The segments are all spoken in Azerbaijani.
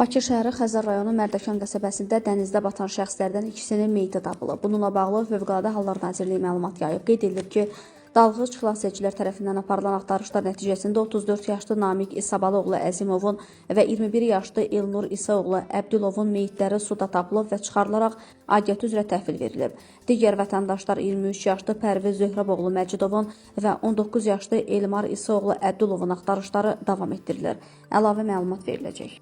Bakı şəhəri Xəzər rayonu Mərdəkan qəsəbəsində dənizdə batan şəxslərdən ikisinin meyiti tapılıb. Bununla bağlı Fövqəladə Hallar Nazirliyi məlumat yayıb. Qeyd edilib ki, dalğıc xilasedicilər tərəfindən aparılan axtarışlar nəticəsində 34 yaşlı Namiq İsabalıoğlu Əzimovun və 21 yaşlı Elnur İsaoğlu Əbdülovun meyitləri suda tapılıb və çıxarılaraq aidiyyəti üzrə təhvil verilib. Digər vətəndaşlar 23 yaşlı Pərviz Zöhrəboğlu Məcidovun və 19 yaşlı Elmar İsaoğlu Əbdülovun axtarışları davam etdirilir. Əlavə məlumat veriləcək.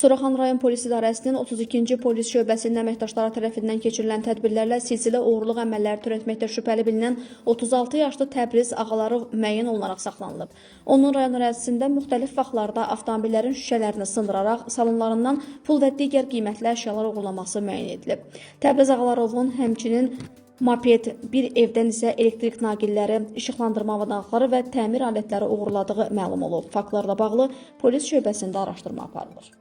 Suraxan rayon polis idarəsinin 32-ci polis şöbəsinin əməkdaşları tərəfindən keçirilən tədbirlərlə silsilə oğurluq əməlləri törətməkdə şübhəli bilinən 36 yaşlı Təbriz Ağalarov müəyyən olunaraq saxlanılıb. Onun rayon ərazisində müxtəlif vaxtlarda avtomobillərin şüşələrini sındıraraq salonlarından pul və digər qiymətli əşyalar oğurlaması müəyyən edilib. Təbriz Ağalarovun həmçinin moped, bir evdən isə elektrik naqilləri, işıqlandırma avadanlıqları və təmir alətləri uğurladığı məlum olub. Faktlarla bağlı polis şöbəsində araşdırma aparılır.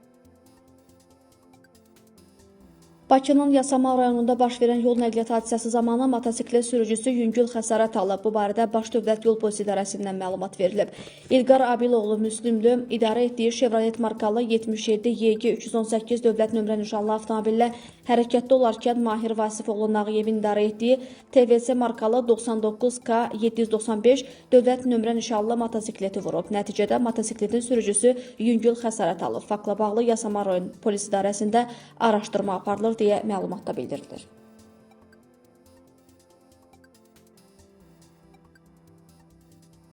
Bakının Yasamal rayonunda baş verən yol nəqliyyat hadisəsi zamanı motosiklet sürücüsü yüngül xəsarət alıb. Bu barədə Baş Dövlət Yol Polisi İdarəsindən məlumat verilib. İlqar Abiloğlu Müslümlü idarə etdiyi Chevrolet markalı 77 YG 318 dövlət nömrə nişanlı avtomobillə hərəkətdə olarkən Mahir Vasifoğlu Nağıyevin idarə etdiyi TVS markalı 99K 795 dövlət nömrə nişanlı motosikleti vurub. Nəticədə motosikletin sürücüsü yüngül xəsarət alıb. Faktla bağlı Yasamal rayon polis idarəsində araşdırma aparılır deyə məlumatda bildirilir.